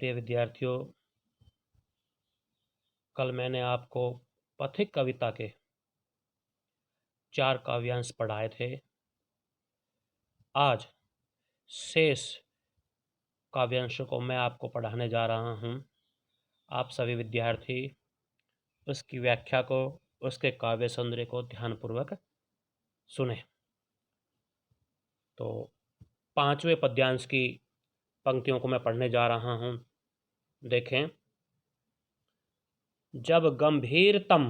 प्रिय विद्यार्थियों, कल मैंने आपको पथिक कविता के 4 काव्यांश पढ़ाए थे। आज शेष काव्यांशों को मैं आपको पढ़ाने जा रहा हूँ। आप सभी विद्यार्थी उसकी व्याख्या को, उसके काव्य सौंदर्य को ध्यानपूर्वक सुने। तो 5वें पद्यांश की पंक्तियों को मैं पढ़ने जा रहा हूँ। देखें, जब गंभीरतम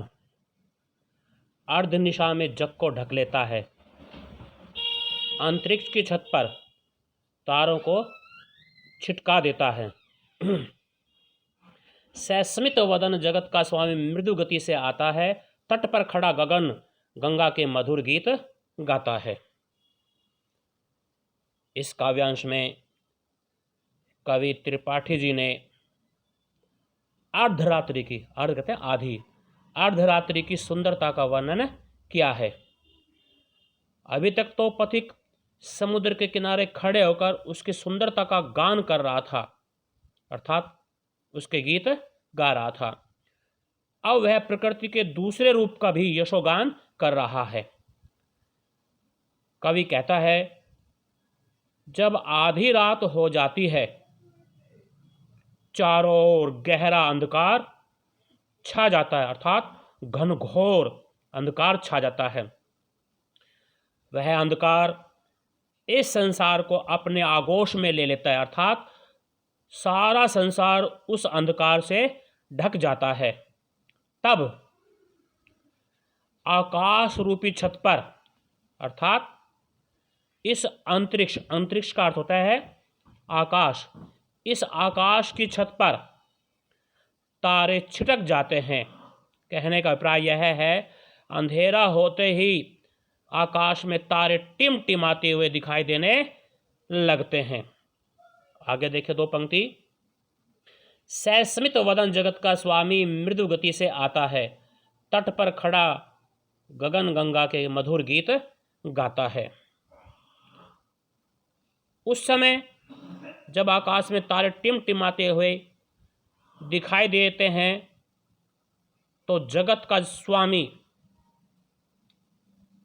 अर्धनिशा में जग को ढक लेता है, अंतरिक्ष की छत पर तारों को छिटका देता है। सस्मित वदन जगत का स्वामी मृदु गति से आता है, तट पर खड़ा गगन गंगा के मधुर गीत गाता है। इस काव्यांश में कवि त्रिपाठी जी ने अर्धरात्रि की, अर्ध कहते हैं आधी, अर्धरात्रि की सुंदरता का वर्णन किया है। अभी तक तो पथिक समुद्र के किनारे खड़े होकर उसकी सुंदरता का गान कर रहा था, अर्थात उसके गीत गा रहा था। अब वह प्रकृति के दूसरे रूप का भी यशोगान कर रहा है। कवि कहता है, जब आधी रात हो जाती है, चारों ओर गहरा अंधकार छा जाता है, अर्थात घनघोर अंधकार छा जाता है। वह अंधकार इस संसार को अपने आगोश में ले लेता है, अर्थात सारा संसार उस अंधकार से ढक जाता है। तब आकाश रूपी छत पर, अर्थात इस अंतरिक्ष, अंतरिक्ष का अर्थ होता है आकाश, इस आकाश की छत पर तारे छिटक जाते हैं। कहने का अभिप्राय यह है, अंधेरा होते ही आकाश में तारे टिमटिमाते हुए दिखाई देने लगते हैं। आगे देखिए 2 पंक्ति। सस्मित वदन जगत का स्वामी मृदु गति से आता है, तट पर खड़ा गगन गंगा के मधुर गीत गाता है। उस समय जब आकाश में तारे टिमटिमाते हुए दिखाई देते हैं, तो जगत का स्वामी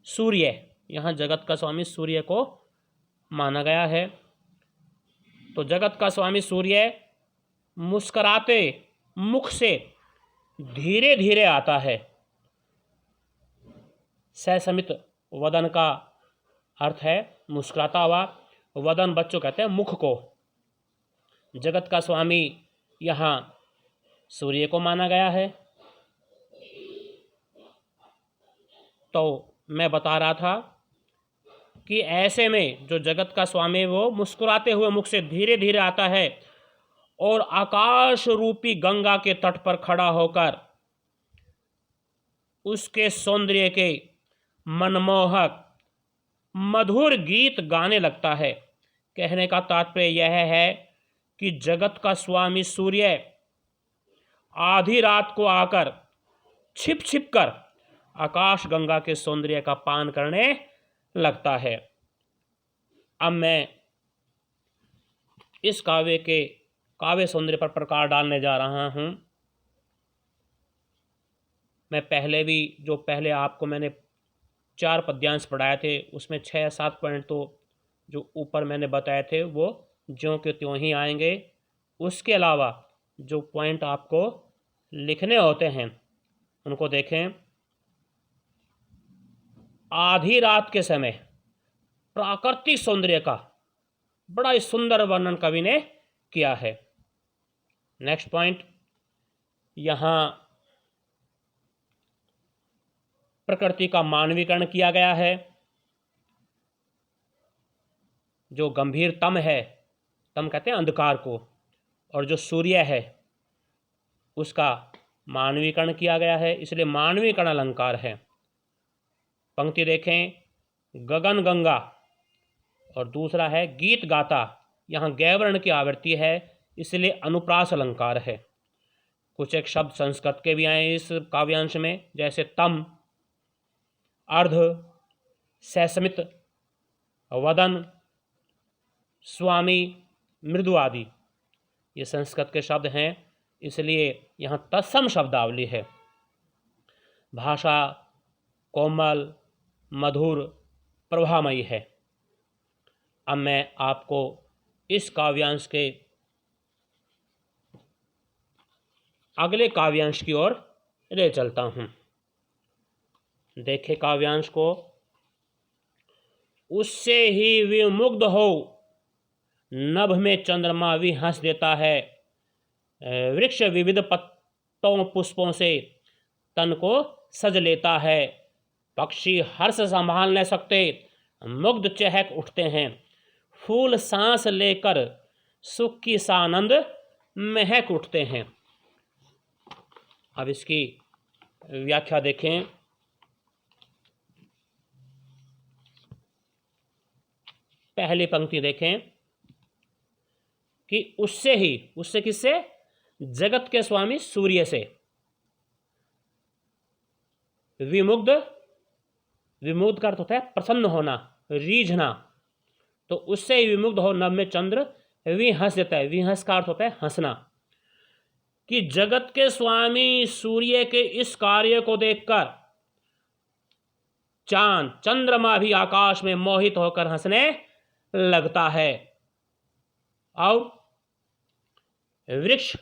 सूर्य, यहाँ जगत का स्वामी सूर्य को माना गया है। तो जगत का स्वामी सूर्य मुस्कुराते मुख से धीरे धीरे आता है। सस्मित वदन का अर्थ है मुस्कुराता हुआ, वदन बच्चों कहते हैं मुख को। जगत का स्वामी यहाँ सूर्य को माना गया है। तो मैं बता रहा था कि ऐसे में जो जगत का स्वामी वो मुस्कुराते हुए मुख से धीरे धीरे आता है और आकाश रूपी गंगा के तट पर खड़ा होकर उसके सौंदर्य के मनमोहक मधुर गीत गाने लगता है। कहने का तात्पर्य यह है कि जगत का स्वामी सूर्य आधी रात को आकर छिप छिप कर आकाश गंगा के सौंदर्य का पान करने लगता है। अब मैं इस काव्य के काव्य सौंदर्य पर प्रकाश डालने जा रहा हूँ। मैं पहले भी, जो पहले आपको मैंने 4 पद्यांश पढ़ाए थे, उसमें 6 या 7 पॉइंट तो जो ऊपर मैंने बताए थे वो ज्यों के त्यों ही आएंगे। उसके अलावा जो पॉइंट आपको लिखने होते हैं उनको देखें। आधी रात के समय प्राकृतिक सौंदर्य का बड़ा ही सुंदर वर्णन कवि ने किया है। नेक्स्ट पॉइंट, यहाँ प्रकृति का मानवीकरण किया गया है। जो गंभीर तम है, तम कहते हैं अंधकार को, और जो सूर्य है उसका मानवीकरण किया गया है, इसलिए मानवीकरण अलंकार है। पंक्ति देखें, गगन गंगा, और दूसरा है गीत गाता। यहाँ गैवर्ण की आवृत्ति है, इसलिए अनुप्रास अलंकार है। कुछ एक शब्द संस्कृत के भी आए इस काव्यांश में, जैसे तम, अर्ध, सस्मित, वदन, स्वामी, मृदु आदि। ये संस्कृत के शब्द हैं, इसलिए यहाँ तत्सम शब्दावली है। भाषा कोमल, मधुर, प्रभामयी है। अब मैं आपको इस काव्यांश के अगले काव्यांश की ओर ले चलता हूँ। देखे काव्यांश को। उससे ही विमुग्ध हो, नभ में चंद्रमा भी हंस देता है। वृक्ष विविध पत्तों पुष्पों से तन को सज लेता है। पक्षी हर्ष संभाल न सकते, मुग्ध चहक उठते हैं। फूल सांस लेकर सुख की सानंद महक उठते हैं। अब इसकी व्याख्या देखें। पहली पंक्ति देखें कि उससे ही, उससे किससे? जगत के स्वामी सूर्य से। विमुग्ध, विमुग्ध का अर्थ होता है प्रसन्न होना, रीझना। तो उससे ही विमुग्ध हो, नभ में चंद्र विहंस देता है। विहंस का अर्थ होता है हंसना। कि जगत के स्वामी सूर्य के इस कार्य को देखकर चांद, चंद्रमा भी आकाश में मोहित होकर हंसने लगता है। और वृक्ष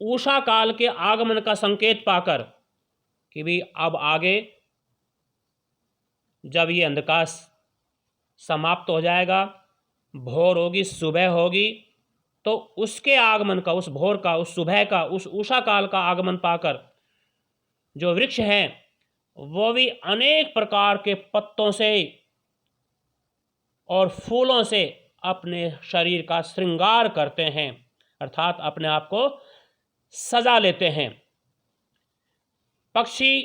उषा काल के आगमन का संकेत पाकर कि भी अब आगे जब ये अंधकार समाप्त हो जाएगा, भोर होगी, सुबह होगी, तो उसके आगमन का, उस भोर का, उस सुबह का, उस उषा काल का आगमन पाकर जो वृक्ष हैं वो भी अनेक प्रकार के पत्तों से और फूलों से अपने शरीर का श्रृंगार करते हैं, अर्थात अपने आप को सजा लेते हैं। पक्षी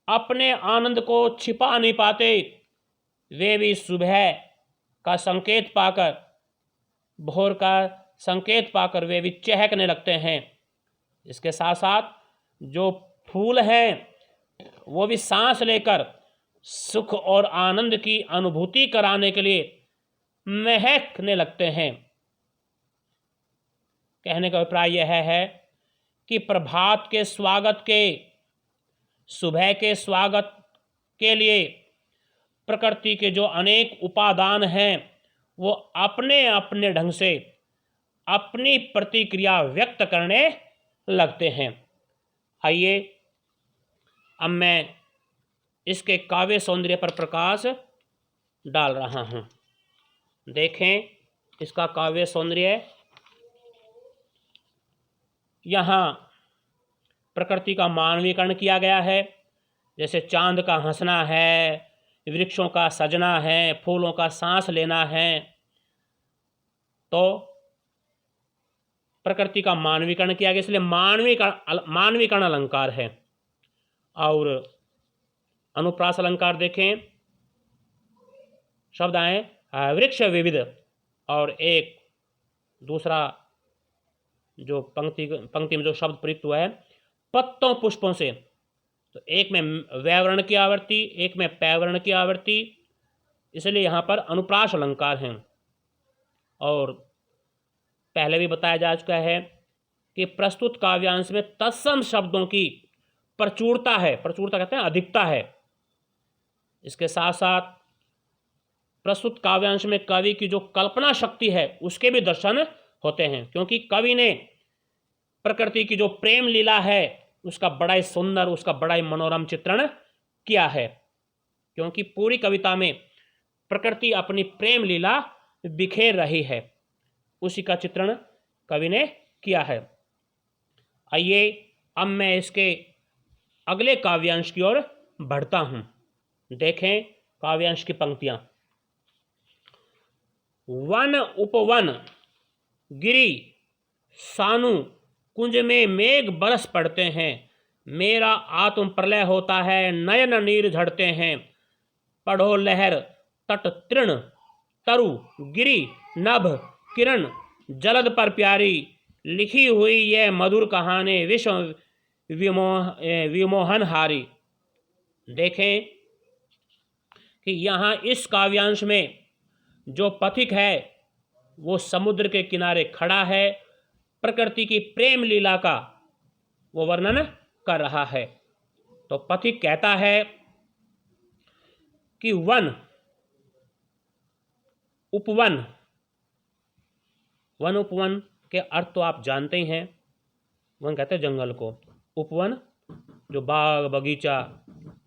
अपने आनंद को छिपा नहीं पाते, वे भी सुबह का संकेत पाकर, भोर का संकेत पाकर वे भी चहकने लगते हैं। इसके साथ साथ जो फूल हैं वो भी सांस लेकर सुख और आनंद की अनुभूति कराने के लिए महकने लगते हैं। कहने का अभिप्राय यह है कि प्रभात के स्वागत के, सुबह के स्वागत के लिए प्रकृति के जो अनेक उपादान हैं वो अपने अपने ढंग से अपनी प्रतिक्रिया व्यक्त करने लगते हैं। आइए अब मैं इसके काव्य सौंदर्य पर प्रकाश डाल रहा हूँ। देखें इसका काव्य सौंदर्य। यहाँ प्रकृति का मानवीकरण किया गया है, जैसे चांद का हंसना है, वृक्षों का सजना है, फूलों का सांस लेना है। तो प्रकृति का मानवीकरण किया गया, इसलिए मानवीकरण अलंकार है। और अनुप्रास अलंकार देखें, शब्द आए वृक्ष विविध, और एक दूसरा जो पंक्ति में जो शब्द प्रयुक्त हुआ है पत्तों पुष्पों से, तो एक में व्यावरण की आवृत्ति, एक में पैवर्ण की आवृत्ति, इसलिए यहाँ पर अनुप्रास अलंकार हैं। और पहले भी बताया जा चुका है कि प्रस्तुत काव्यांश में तत्सम शब्दों की प्रचुरता है, प्रचुरता कहते हैं अधिकता है। इसके साथ साथ प्रस्तुत काव्यांश में कवि की जो कल्पना शक्ति है उसके भी दर्शन होते हैं, क्योंकि कवि ने प्रकृति की जो प्रेम लीला है उसका बड़ा ही सुंदर, उसका बड़ा ही मनोरम चित्रण किया है। क्योंकि पूरी कविता में प्रकृति अपनी प्रेम लीला बिखेर रही है, उसी का चित्रण कवि ने किया है। आइए अब मैं इसके अगले काव्यांश की ओर बढ़ता हूँ। देखें काव्यांश की पंक्तियाँ। वन उपवन गिरी सानु कुंज में मेघ बरस पड़ते हैं, मेरा आत्म प्रलय होता है, नयन नीर झड़ते हैं। पढ़ो लहर तट तृण तरु गिरी नभ किरण जलद पर प्यारी, लिखी हुई यह मधुर कहानी विश्व विमोहनहारी। देखें कि यहाँ इस काव्यांश में जो पथिक है वो समुद्र के किनारे खड़ा है, प्रकृति की प्रेम लीला का वो वर्णन कर रहा है। तो पथिक कहता है कि वन उपवन, वन उपवन के अर्थ तो आप जानते ही हैं। वन कहते हैं जंगल को, उपवन जो बाग बगीचा,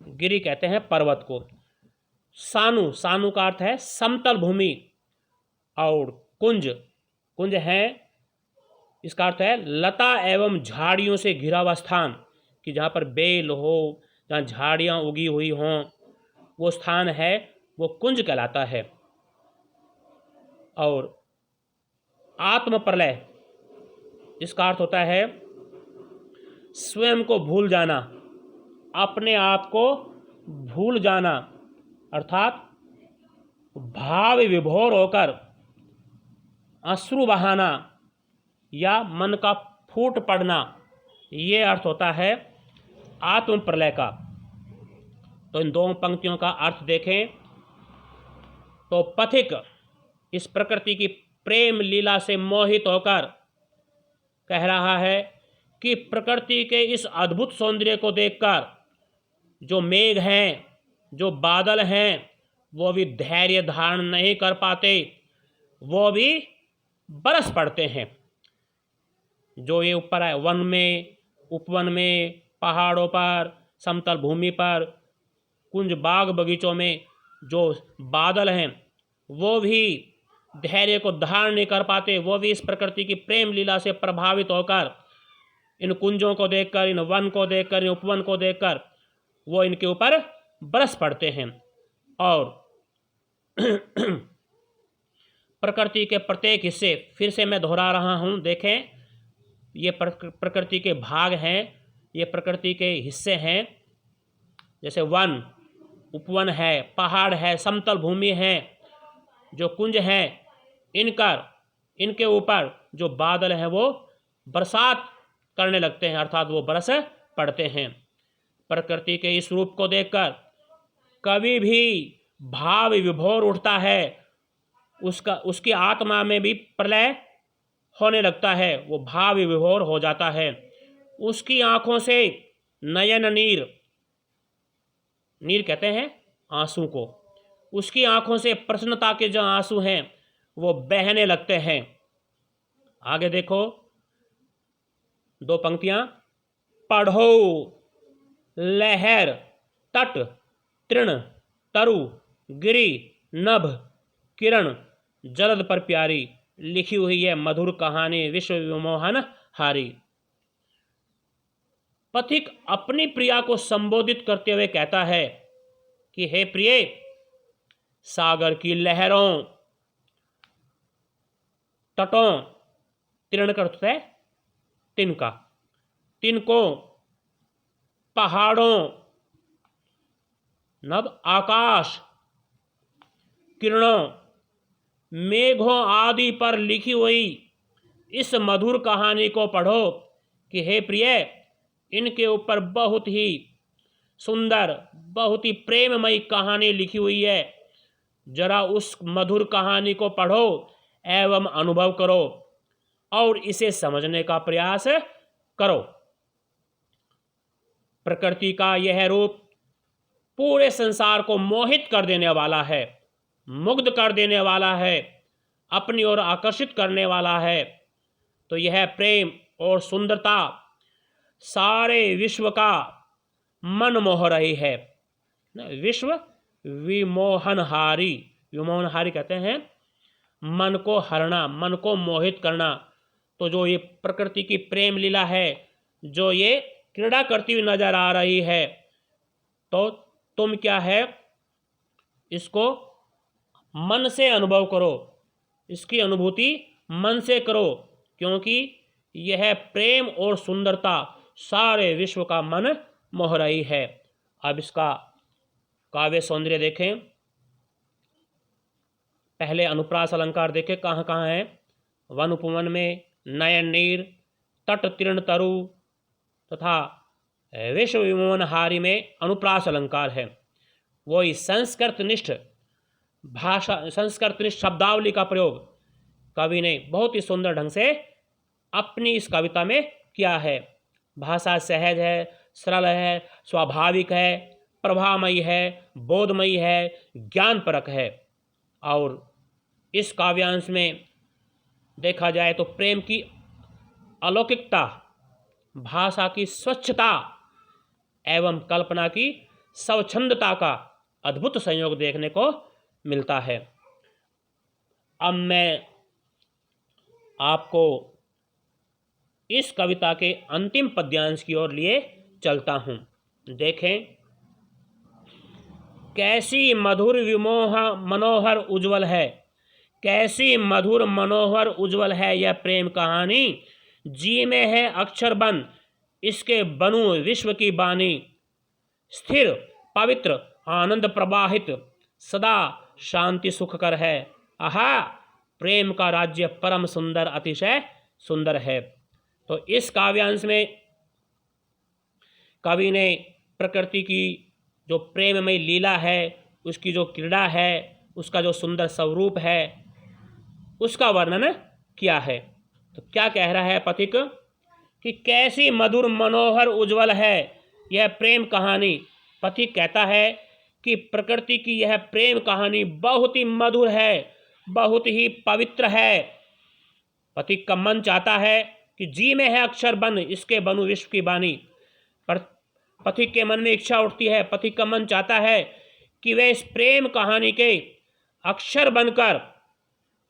गिरी कहते हैं पर्वत को, सानु, सानु का अर्थ है समतल भूमि, और कुंज, कुंज है इसका अर्थ है लता एवं झाड़ियों से घिरा हुआ स्थान, कि जहाँ पर बेल हो, जहाँ झाड़ियाँ उगी हुई हों, वो स्थान है, वो कुंज कहलाता है। और आत्म प्रलय, इसका अर्थ होता है स्वयं को भूल जाना, अपने आप को भूल जाना, अर्थात भाव विभोर होकर अश्रु बहाना या मन का फूट पड़ना, ये अर्थ होता है आत्म प्रलय का। तो इन दो पंक्तियों का अर्थ देखें तो पथिक इस प्रकृति की प्रेम लीला से मोहित होकर कह रहा है कि प्रकृति के इस अद्भुत सौंदर्य को देखकर जो मेघ हैं, जो बादल हैं, वो भी धैर्य धारण नहीं कर पाते, वो भी बरस पड़ते हैं। जो ये ऊपर है, वन में, उपवन में, पहाड़ों पर, समतल भूमि पर, कुंज बाग बगीचों में जो बादल हैं, वो भी धैर्य को धारण नहीं कर पाते, वो भी इस प्रकृति की प्रेम लीला से प्रभावित होकर इन कुंजों को देखकर, इन वन को देखकर, इन उपवन को देखकर वो इनके ऊपर बरस पड़ते हैं। और प्रकृति के प्रत्येक हिस्से, फिर से मैं दोहरा रहा हूँ, देखें ये प्रकृति के भाग हैं, ये प्रकृति के हिस्से हैं। जैसे वन, उपवन है, पहाड़ है, समतल भूमि है, जो कुंज हैं, इनके ऊपर जो बादल हैं वो बरसात करने लगते हैं, अर्थात वो बरस पड़ते हैं। प्रकृति के इस रूप को देखकर कभी भी भाव विभोर उठता है, उसकी आत्मा में भी प्रलय होने लगता है, वो भाव विभोर हो जाता है। उसकी आंखों से नयन नीर, नीर कहते हैं आंसू को, उसकी आंखों से प्रसन्नता के जो आंसू हैं वो बहने लगते हैं। आगे देखो दो पंक्तियां, पढ़ो लहर तट तृण तरु गिरी नभ किरण जलद पर प्यारी, लिखी हुई है मधुर कहानी विश्व विमोहन हारी। पथिक अपनी प्रिया को संबोधित करते हुए कहता है कि हे प्रिय, सागर की लहरों, तटों, तीर्ण का अर्थ है तिनका, तिनको, पहाड़ों, नभ आकाश, किरणों, मेघों आदि पर लिखी हुई इस मधुर कहानी को पढ़ो कि हे प्रिय, इनके ऊपर बहुत ही सुंदर, बहुत ही प्रेममयी कहानी लिखी हुई है। जरा उस मधुर कहानी को पढ़ो एवं अनुभव करो और इसे समझने का प्रयास करो। प्रकृति का यह रूप पूरे संसार को मोहित कर देने वाला है, मुग्ध कर देने वाला है, अपनी ओर आकर्षित करने वाला है। तो यह प्रेम और सुंदरता सारे विश्व का मन मोह रही है। विश्व विमोहनहारी, विमोहनहारी कहते हैं मन को हरना, मन को मोहित करना। तो जो ये प्रकृति की प्रेम लीला है, जो ये क्रीड़ा करती हुई नजर आ रही है, तो तुम क्या है, इसको मन से अनुभव करो, इसकी अनुभूति मन से करो, क्योंकि यह प्रेम और सुंदरता सारे विश्व का मन मोह रही है। अब इसका काव्य सौंदर्य देखें। पहले अनुप्रास अलंकार देखें कहाँ कहाँ है। वन उपवन में नयन नीर, तट तीर्ण तरु तथा विश्व विमोहनहारी में अनुप्रास अलंकार है। वही संस्कृतनिष्ठ भाषा, संस्कृतनिष्ठ शब्दावली का प्रयोग कवि ने बहुत ही सुंदर ढंग से अपनी इस कविता में किया है। भाषा सहज है, सरल है, स्वाभाविक है, प्रभामयी है, बोधमयी है, ज्ञानपरक है। और इस काव्यांश में देखा जाए तो प्रेम की अलौकिकता, भाषा की स्वच्छता एवं कल्पना की स्वच्छंदता का अद्भुत संयोग देखने को मिलता है। अब मैं आपको इस कविता के अंतिम पद्यांश की ओर लिए चलता हूँ। देखें, कैसी मधुर विमोह मनोहर उज्जवल है, कैसी मधुर मनोहर उज्जवल है यह प्रेम कहानी, जी में है अक्षर बन इसके बनू विश्व की बानी, स्थिर पवित्र आनंद प्रवाहित सदा शांति सुखकर है, आहा प्रेम का राज्य परम सुंदर अतिशय सुंदर है। तो इस काव्यांश में कवि ने प्रकृति की जो प्रेममय लीला है, उसकी जो क्रीड़ा है, उसका जो सुंदर स्वरूप है, उसका वर्णन किया है। तो क्या कह रहा है पथिक कि कैसी मधुर मनोहर उज्जवल है यह प्रेम कहानी। पथिक कहता है कि प्रकृति की यह प्रेम कहानी बहुत ही मधुर है, बहुत ही पवित्र है। पथिक का मन चाहता है कि जी में है अक्षर बन इसके बनू विश्व की बानी। पर पथिक के मन में इच्छा उठती है, पथिक का मन चाहता है कि वह इस प्रेम कहानी के अक्षर बनकर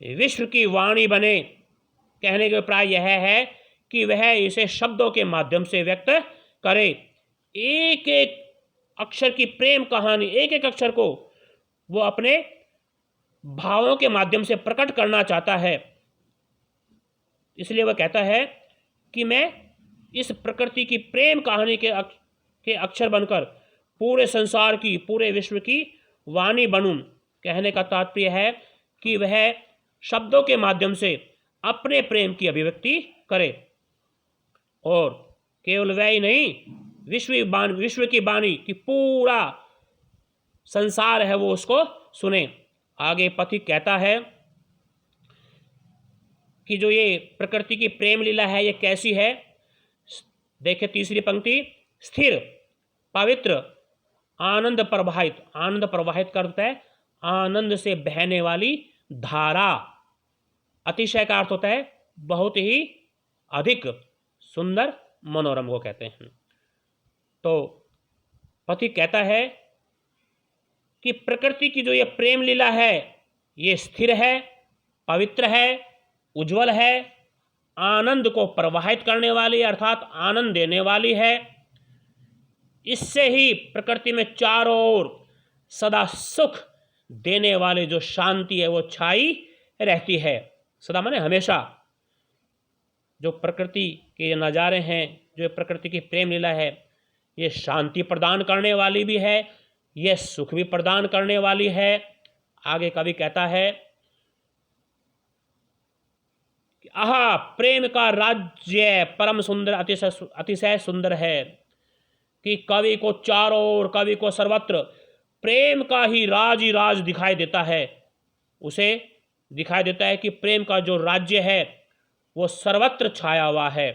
विश्व की वाणी बने। कहने के प्राय यह है कि वह इसे शब्दों के माध्यम से व्यक्त करे। एक एक अक्षर की प्रेम कहानी, एक एक अक्षर को वो अपने भावों के माध्यम से प्रकट करना चाहता है। इसलिए वह कहता है कि मैं इस प्रकृति की प्रेम कहानी के अक्षर बनकर पूरे संसार की, पूरे विश्व की वाणी बनूं। कहने का तात्पर्य है कि वह शब्दों के माध्यम से अपने प्रेम की अभिव्यक्ति करे, और केवल वह ही नहीं, विश्व की बानी की पूरा संसार है वो उसको सुने। आगे पथिक कहता है कि जो ये प्रकृति की प्रेम लीला है ये कैसी है। देखिए तीसरी पंक्ति, स्थिर पवित्र आनंद प्रवाहित। आनंद प्रवाहित करता है आनंद से बहने वाली धारा। अतिशय का अर्थ होता है बहुत ही अधिक सुंदर, मनोरम को कहते हैं। तो पथिक कहता है कि प्रकृति की जो ये प्रेम लीला है ये स्थिर है, पवित्र है, उज्जवल है, आनंद को प्रवाहित करने वाली अर्थात आनंद देने वाली है। इससे ही प्रकृति में चारों ओर सदा सुख देने वाली जो शांति है वो छाई रहती है। सदा माने हमेशा। जो प्रकृति के नज़ारे हैं, जो प्रकृति की प्रेम लीला है, ये शांति प्रदान करने वाली भी है, ये सुख भी प्रदान करने वाली है। आगे कवि कहता है कि आहा प्रेम का राज्य परम सुंदर अतिशय सुंदर है। कि कवि को चारों ओर, कवि को सर्वत्र प्रेम का ही राज दिखाई देता है। उसे दिखाई देता है कि प्रेम का जो राज्य है वो सर्वत्र छाया हुआ है।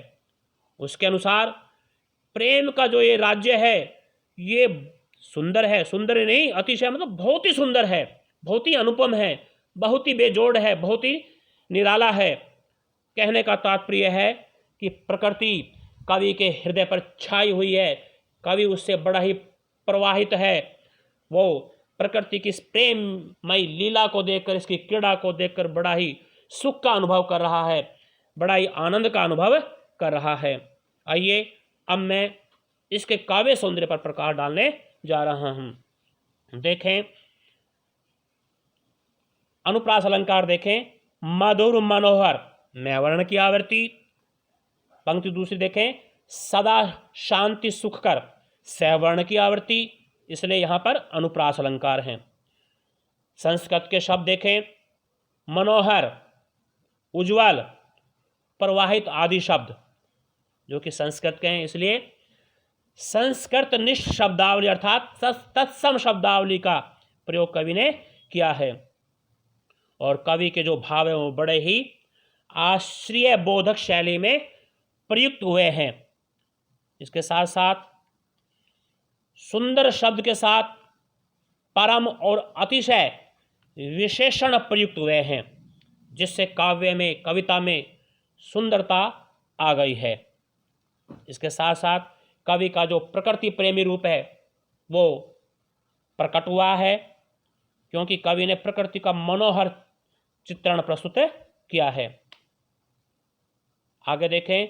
उसके अनुसार प्रेम का जो ये राज्य है ये सुंदर है, सुंदर ही नहीं अतिशय मतलब बहुत ही सुंदर है, बहुत ही अनुपम है, बहुत ही बेजोड़ है, बहुत ही निराला है। कहने का तात्पर्य है कि प्रकृति कवि के हृदय पर छाई हुई है, कवि उससे बड़ा ही प्रवाहित है। वो प्रकृति की इस प्रेममय लीला को देखकर, इसकी क्रीड़ा को देखकर बड़ा ही सुख का अनुभव कर रहा है, बड़ा ही आनंद का अनुभव कर रहा है। आइए अब मैं इसके काव्य सौंदर्य पर प्रकाश डालने जा रहा हूं। देखें अनुप्रास अलंकार, देखें मधुर मनोहर, मैं वर्ण की आवृत्ति। पंक्ति दूसरी देखें सदा शांति सुखकर, सवर्ण की आवृत्ति, इसलिए यहां पर अनुप्रास अलंकार हैं। संस्कृत के शब्द देखें मनोहर, उज्ज्वल, प्रवाहित आदि शब्द जो कि संस्कृत के हैं, इसलिए संस्कृत निष्ठ शब्दावली अर्थात तत्सम शब्दावली का प्रयोग कवि ने किया है। और कवि के जो भाव हैं वो बड़े ही आश्रय बोधक शैली में प्रयुक्त हुए हैं। इसके साथ साथ सुंदर शब्द के साथ परम और अतिशय विशेषण प्रयुक्त हुए हैं, जिससे काव्य में, कविता में सुंदरता आ गई है। इसके साथ साथ कवि का जो प्रकृति प्रेमी रूप है वो प्रकट हुआ है, क्योंकि कवि ने प्रकृति का मनोहर चित्रण प्रस्तुत किया है। आगे देखें,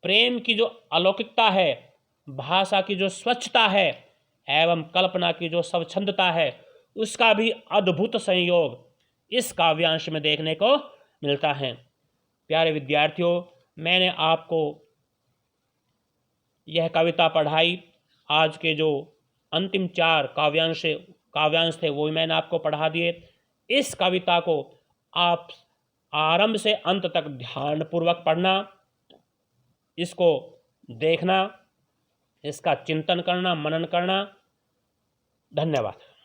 प्रेम की जो अलौकिकता है, भाषा की जो स्वच्छता है एवं कल्पना की जो स्वच्छंदता है, उसका भी अद्भुत संयोग इस काव्यांश में देखने को मिलता है। प्यारे विद्यार्थियों, मैंने आपको यह कविता पढ़ाई। आज के जो अंतिम 4 काव्यांश थे वो भी मैंने आपको पढ़ा दिए। इस कविता को आप आरंभ से अंत तक ध्यानपूर्वक पढ़ना, इसको देखना, इसका चिंतन करना, मनन करना। धन्यवाद।